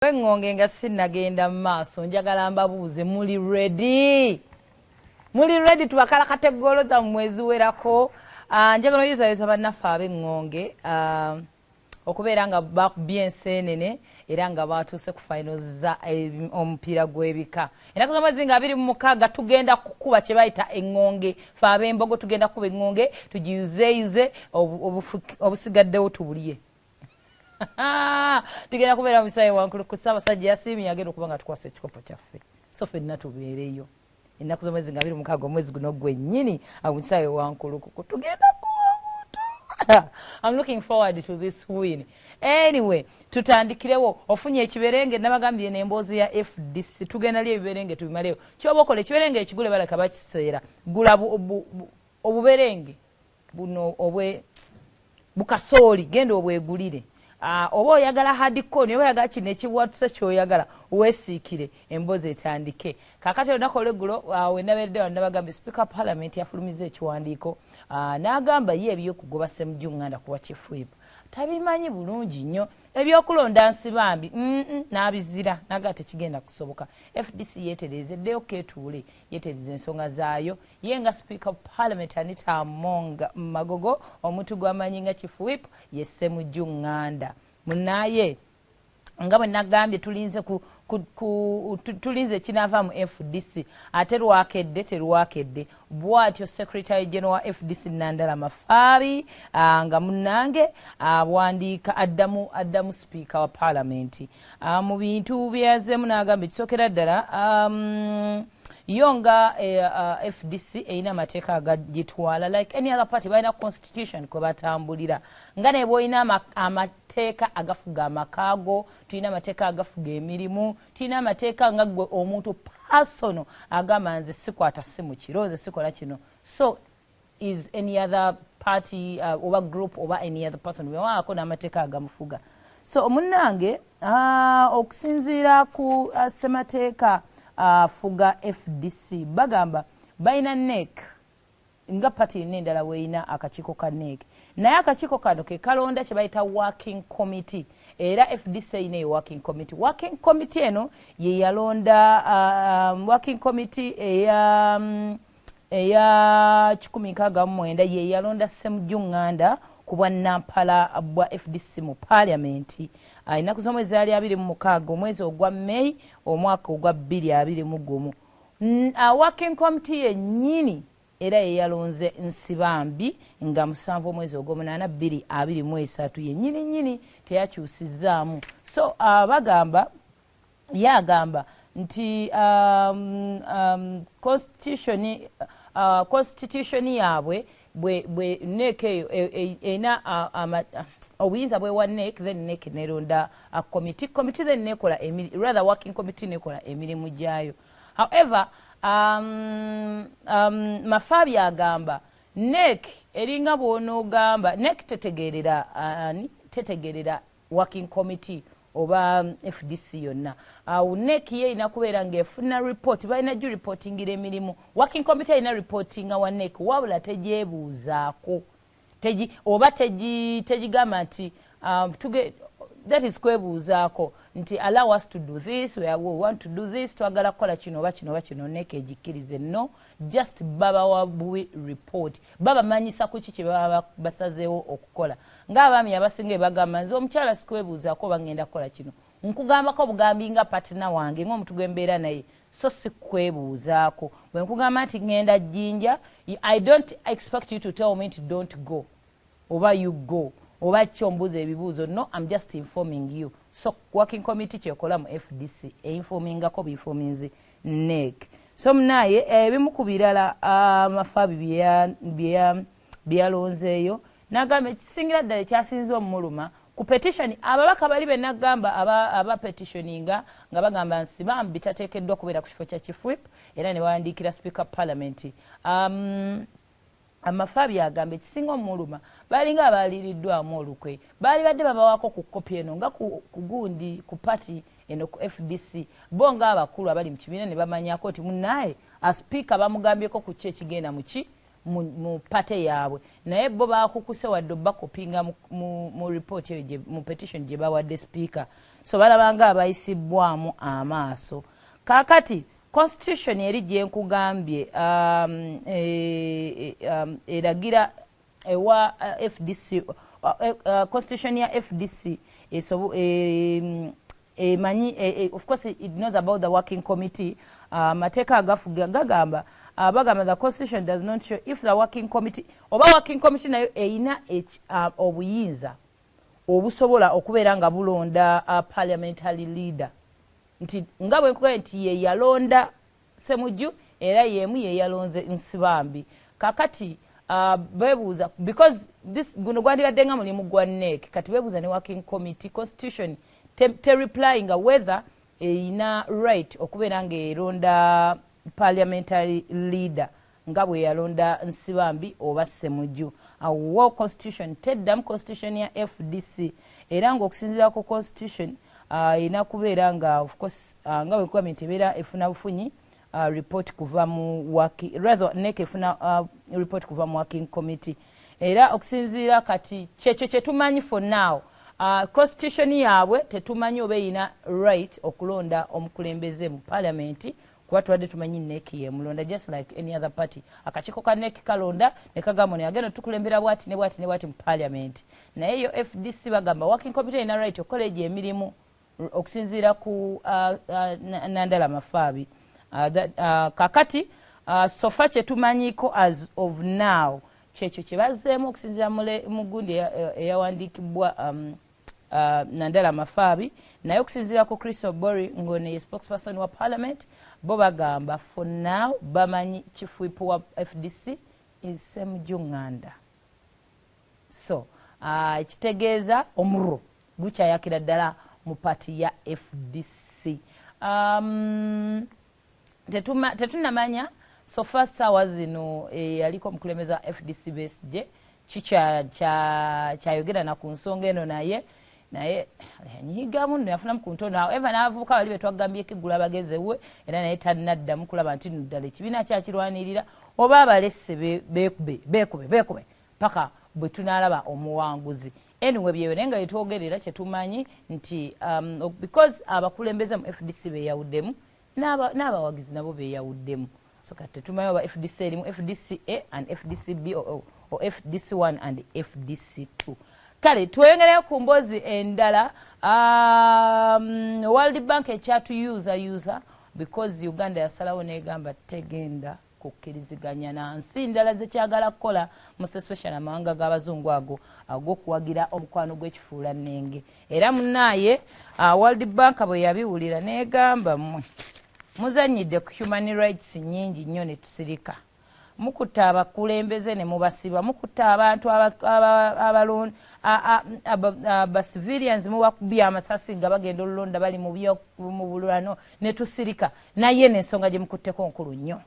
Ngonge nga sinnagenda maaso njagala mbabuuze muli ready? Muli ready tubakala kategolo za mwezi werako? Njagala oyizayisa bannaffe ab'engonge okubeera nga bakubyensenene era nga batuuse ku finals za omupiira gw'ebika. Ennaku z'omwezi nga 26 tugenda kukuba kye bayita engonge. Ffe ab'embogo tugenda kukuba engonge tugiyuzeyuze obusigaddewo tubulye. Tugenda kubeera musaye wankulu ku Ssaabasajja yasiimye agenda okuba nga tukwasa ekikopo kyaffe. So ffenna tubeereyo. Ennaku z'omwezi nga 26 omwezi guno gwennyini musaye wankulu ku tugenda kuba I'm looking forward to this win. Anyway, tutandikirewo ofunye ekiberenge nabagambye n'emboozi ya FDC tugenda lye ebiberenge tubimaleyo. Kyoba okola ekiberenge ekigule balaka bakiseera. Gula obuberenge buno obwe bukasooli genda obwegulire. Oba oyagala hardcore oba oyagala kino ekiwatuse kyoyagala weesiikire emboozi etandike. Kaakati olunaku olw'eggulo wennabeeredde wano nabagambye Sipiika Parliament yafulumiza ekiwandiiko n'agamba ye ebyokugoba Ssemujju Nganda kuwa kifuipa tabimanyi bulungi nnyo ebyokulonda nsibambi n'abizira naga tekigenda kusoboka. FDC yeeterezeddeyo keetuule yeetereza ensonga zaayo ye nga Sipiika Parliament Anita Amonga Magogo omuntu gw'amanyi nga kifuipa ye Ssemujju Nganda munaye nga bwe nagambye tulinze kinaava mu FDC ate lwakedde terwakedde bw'atyo Secretary General wa FDC Nandala Mafabi nga munnange awandiika addamu Sipiika wa Parliament mu bintu byazeemu n'agambye kisookera ddala yonga FDC erina amateeka agagitwala like any other party balina constitution kwe batambulira nga ne bw'olina amateeka agafuga amakaago tulina amateeka agafuga emirimu tulina amateeka nga gwe omuntu personal agamba nze sikwata simu kiro nze sikola kino. So is any other party oba group oba any other person wewaako n'amateeka agamufuga. So omunnange okusinziira ku ssemateeka fuga FDC bagamba baina NEC nga party n'endala weina akakiiko ka NEC naye akakiiko kano ke kalonda kye bayita working committee era FDC ine working committee. Working committee eno ye yalonda working committee eya 1969 ye yalonda Ssemujju Nganda kubwa Nampala bwa FDC mu Parliament. Ennaku z'omwezi ali 26 omwezi ogwa May omwaka ogwa 2021. Working committee yennyini era ye yalonze Nsibambi nga 7 omwezi ogw'omunaana 2023 yennyini teyakyusizzaamu. So yagamba nti constitution yaabwe bwe NEC ena obuyinza bwewa NEC then NEC neronda a committee then nekola rather working committee nekola emirimu gyayo. However Mafabi agamba NEC eringa bw'onoogamba NEC tetegerera working committee oba FDC yonna. NEC ye ina kubeera ng'efuna report balina ju reportingira emirimu. Working committee ina reportinga wa NEC wabula tegyebuuzaako oba tegigamba nti that is kwebuuzaako nti allow us to do this we want to do this twagala kukola kino oba kino NEC egikkirize no just baba wabuwe report baba manyisa ku kiki baba basazeewo okukola ng'abaami abasinga bagamba nze omukyala sikwebuuzaako bangenda kukola kino nkugambako bugambi nga partner wange ng'omuntu gw'embeera naye so sikwebuuzaako bwe nkugamba nti ngenda Jinja I don't expect you to tell me to don't go oba you go oba kyombuuza ebibuuzo no I'm just informing you. So working committee kyekola mu FDC informingako biinforminzi NEC. So munaye ebimu ku birala Mafabi byalonzeeyo n'agamba ekisingira ddala ekyasinze omuluma ku petition ababaka bali be nagamba aba petitioninga nga bagamba Nsibambi bitateekeddwa kubeera ku kifo kya chief era ne bawandiikira Speaker Parliament. Mafabi agamba ekisinga omuluma balinga abaliriddwamu olukwe bali badde babawaako ku kopi eno nga ku gundi ku party eno ku FDC bo nga abakulu abali mu kibiina ne bamanyako nti munnaye Speaker bamugambyeko ku ki ekigenda mu pate yaabwe naye bo bakukuse wadde bakopinga mu report eyo mu petition gye bawadde speaker so balabanga abayisibwamu amaaso kakati constitution eri gye nkugambye eragira ewa FDC constitution ya FDC of course it knows about the working committee mateeka agafuga gagamba bagamba the constitution does not show if the working committee oba working committee nayo eina obuyinza obusobola okubeera nga bulonda parliamentary leader nti nga bwe nkuga nti ye yalonda Semujju era yemu ye yalonze Nsibambi kakati bebuuza because this guno gwandibadde nga mulimu gwa NEC kati bebuuza ne working committee constitution te replying whether eina right okubeera nga eronda parliamentary leader nga bwe yalonda Nsibambi oba Semujju awo constitution teddamu constitution ya FDC era ng'okusinziira ku constitution ina kubeera nga of course nga bwe government ebeera efuna bufunyi report kuva mu working rather NEC efuna report kuva mu working committee era okusinziira kati kyekyo kye tumanyi for now constitution yaabwe tetumanyi oba ina right okulonda omukulembeze mu parliament kuba tubadde tumanyi NEC yemulonda just like any other party akakiiko ka NEC kalonda ne kagamba ne agenda tukulembera bwati ne bwati ne bwati mu parliament naye yo FDC bagamba working committee ina right okukola egyo emirimu okusinziira ku Nandala Mafabi kakati sofa kye tumanyiko as of now kyekyo kye bazzeemu okusinziira mu gundi eyawandiikibwa Nandala Mafabi naye okusinziira ku Chris Obori ngone ye spokesperson wa parliament bo bagamba for now bamanyi chief whip wa FDC is Semujju Nganda so kitegeeza omuro gukyayakira ddala mu party ya FDC tetunamanya so far sawa zino yaliko omukulembeze wa FDC Besigye kyayogera na ku nsonga eno naye yanyigamu nno yafunamu ku ntono awo eva n'abavubuka bali betwagambyeko eggulu abagezewe era naye tannaddamu kulaba nti ddala ekibiina kyakirwanirira oba abalesse beekube paka bwe tunaalaba omuwanguzi anyway byeyo naye nga yetwogerera kyetumanyi nti because abakulembeze mu FDC beeyawuddemu n'abawagizi nabo beeyawuddemu so kati tetumanyi oba FDC erimu FDC A and FDC B or FDC 1 and FDC 2 kale tweyongereyo ku mboozi endala World Bank ekyatuyuza because Uganda yasalawo negamba tegenda kukkiriziganya na nsi ndala zekyagala kukola especially amawanga g'abazungu ag'okuwagira omukwano gw'ekifuula nnenge era munaaye World Bank bwe yabiwulira negamba muzanyidde ku human rights nyingi nnyo ne tusirika mukutta abakulembeze ne mubasiba mukutta abantu civilians mubakubya amasasi nga bagenda olulonda bali mu bululano ne tusirika naye n'ensonga gye mukutteko nkulu nnyo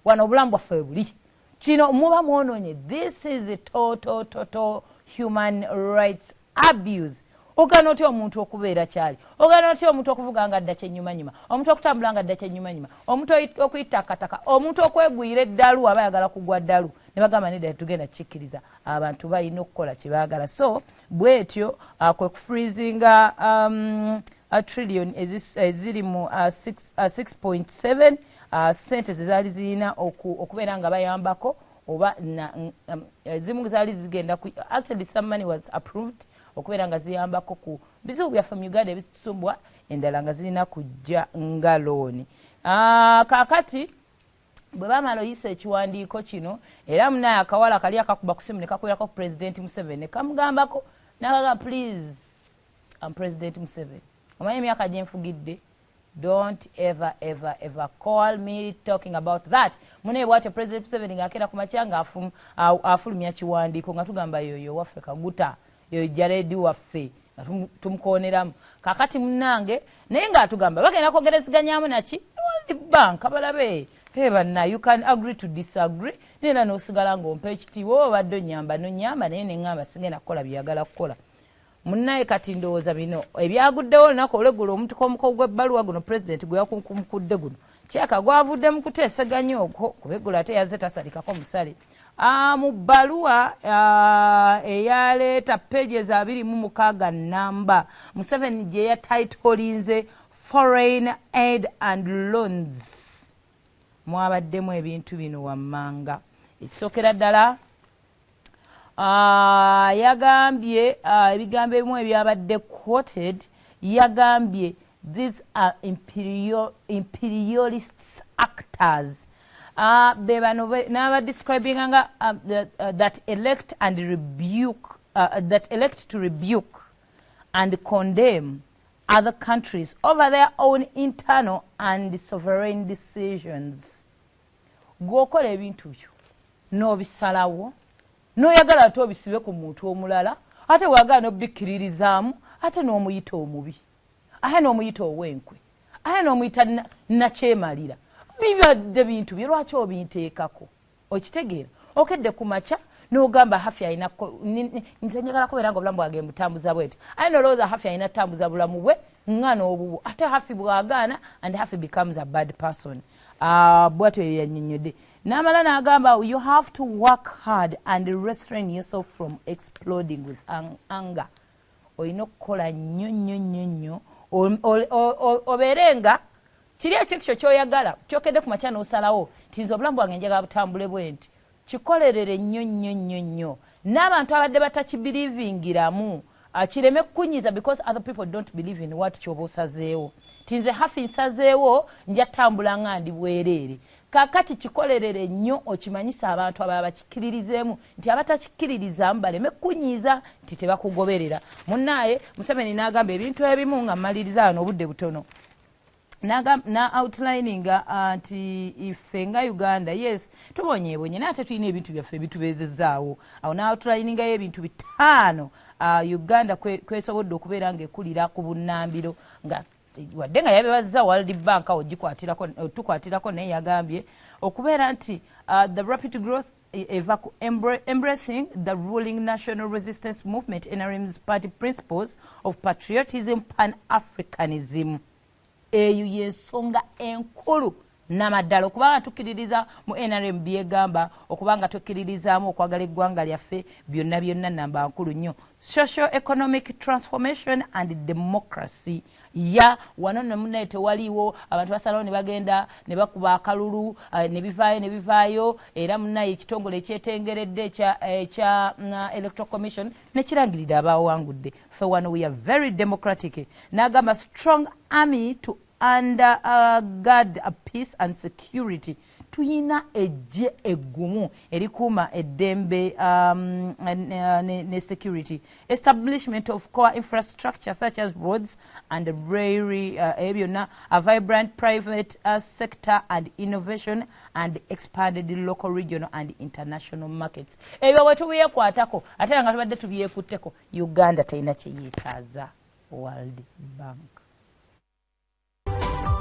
wano obulamu bwaffe buli kino muba mwonoonye this is a total human rights abuse ogana otya omuntu okubeera kyali ogana otya omuntu okuvuga nga adda kyenyumanyuma omuntu okutambula nga adda kyenyumanyuma omuntu okuyittakataka omuntu okwegwira eddalu aba ayagala kugwa ddalu ne bagamba nedda tugenda kikkiriza abantu balina okukola kye baagala so bwetyo kwe kufreezinga a trillion eziri mu 6.7 sente zezaali zirina okubeera nga bayambako oba zimu zaali zigenda actually some money was approved okubeera nga ziyambako ku bizibu byaffe mu Uganda ebitusumbwa endala nga zirina kujja nga looni kaakati bwe bamala oyisa ekiwandiiko kino era munaye akawala kali akakuba ku simu ne kakwirako ku President Museveni ne kamugambako n'akagamba please I'm President Museveni omanyi emyaka gye nfugidde don't ever call me talking about that munaye bwatyo President Museveni ng'akeera ku makya nga afulumya kiwandiiko nga tugamba yoyo waffe kaguta yoyo jaredi waffe tumukooneramu kakati munange naye ng'atugamba bagenda kwogereziganyaamu naki World Bank abalabe banna you can agree to disagree nera n'osigala ng'ompa ekitiibwa oba obadde onyamba nonyamba naye neŋŋamba sigenda kukola byeyagala kukola munnaye kati ndowooza bino ebyaguddewo olunaku olweggulo omutuka omuko gw'ebbaluwa guno pulezidenti gwe yakunkumukudde guno kyaka gwavudde mu kuteeseganya okwo kuba eggulo ate yazze tasalikako musale mu bbaluwa eyaleeta pages 26 namba Museveni gye yatitlinze foreign aid and loans mwabaddemu ebintu bino wammanga ekisookera ddala yagambye ebigambo ebimu ebyabadde quoted yagambye these are imperialists actors bano n'aba describing that elect to rebuke and condemn other countries over their own internal and sovereign decisions. Gwokola ebintu byo n'obisalawo n'oyagala ate obisibe ku muntu omulala ate wagala n'obikkiririzaamu ate n'omuyita omubi ate n'omuyita ow'enkwe ate n'omuyita nakyemalira bibadde bintu bye lwaki obinteekako okitegeera okedde ku makya n'ogamba hafi alina nze njagala kubeera nga obulamu bwage mbutambuza bweti ate n'olowooza hafi alina tambuza bulamu bwe ngana obubwo ate hafi bwagaana and hafi becomes a bad person. Bwatyo yannyonnyodde n'amala n'agamba you have to work hard and restrain yourself from exploding with anger. Olina okukola nnyo obeere nga kiri ekyo kyoyagala kyokedde ku makya n'osalawo tinza obulamu bwange njagala butambule bwe nti kikolerere nnyo n'abantu abadde batakibelievingiramu kireme kukunyiza because other people don't believe in what kyoba osazeewo tinze hafi nsazeewo nja tambula nga ndi bwereere kakati kikolerere nnyo okimanyisa abantu ababa bakikiririzeemu nti abatakikiririzaamu baleme kukunyiza nti tebakugoberera munnaaye Museveni n'agamba ebintu ebimu nga mmaliriza wano obudde butono na outlining nti ife nga Uganda yes tubonyeebonye naate tulina ebintu byaffe ebitubeezezaawo awo na outlining y'ebintu 5 Uganda kwesobodde okubeera ng'ekulira ku bunnambiro nga wadde nga yabibazza World Bank awo tukwatirako naye yagambye okubeera nti the rapid growth embracing the ruling National Resistance Movement NRM's party principles of patriotism pan-Africanism eyo yensonga enkulu namaddala okubanga tukkiririza mu NRM byegamba okubanga tukkiririzaamu okwagala eggwanga lyaffe byonna namba nkulu nnyo social economic transformation and democracy ya wano namunnaye tewaliwo abantu basalawo ne bagenda ne bakuba akalulu ne bivaayo era munnaye ekitongole ekyetengeredde ekya electoral commission nekirangirira abawangudde ffe wano we are very democratic n'agamba strong army to undergird peace and security tuyina ejje eggumu erikuuma eddembe ne security establishment of core infrastructure such as roads and railway byonna a vibrant private sector and innovation and expanded local regional and international markets ebyo bwe tubyekwatako ate nga tubadde tubyekutteko Uganda terina kye yeetaaza World Bank